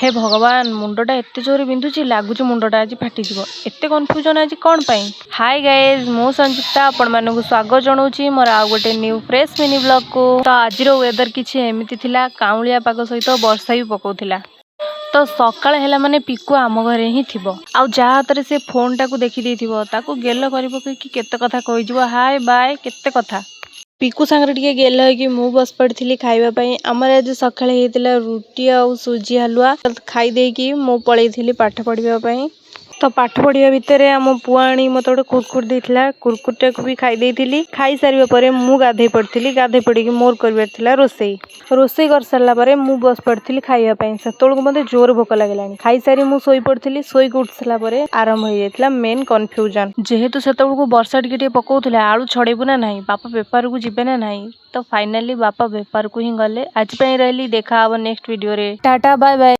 हे भगवान मुंडटा एत जोर बिंधुची लगुच मुंडटा आज फाटिजिव एते कन्फ्यूजन आज कौन पाई। हाय गाइज मु संजुक्ता आपण मानकु स्वागत जनाऊँ मोर आउ गोटे न्यू फ्रेश मिनी ब्लॉग को। तो आज वेदर किछि एमिति थिला काउलिया पाग सहित वर्षा भी पकाउथिला। तो सकाळ हैला माने पिकु आम घरे ही थिबो आउ जा हातरे से फोन टाकू देखि देथिबो ताकू गेल करिबो कि केते कथा कहिजिवो हाय बाय केते कथा। पिकु सांगरे टिके गेल कि मु बस पड़थली खाइबा पई। हमर आज सकाळे हेतिला रुटी आउ सुजी हलुआ खाई देकी मु पळैथली पाठ पढिबा पई। तो पाठ पढ़िया भितर आम पुआणी मत गोटे कुरकुर देला कुरकुरटा को भी खाई देइथिली। खाई सारिबा परे मु गाधे पड़थली गाधे पड़ी मोर करबार थिला रोसई रोसई कर सारला परे मु बस पड़थली खाइबा पई। सेतोळ मते जोर भोक लागलानी खाई सारी मु सोई पड़थली सोई उठ सारला परे आरंभ हो जायतला मेन कन्फ्यूजन जेहेतु सेतोळ को वर्षा टिके टिके पकाउथले आलू छड़ेबु ना नाही बापा बेपार को जिबे ना नाही। तो फाइनली बापा बेपार को ही गले। आज पई रहली देखा हबो नेक्स्ट वीडियो रे टाटा बाय बाय।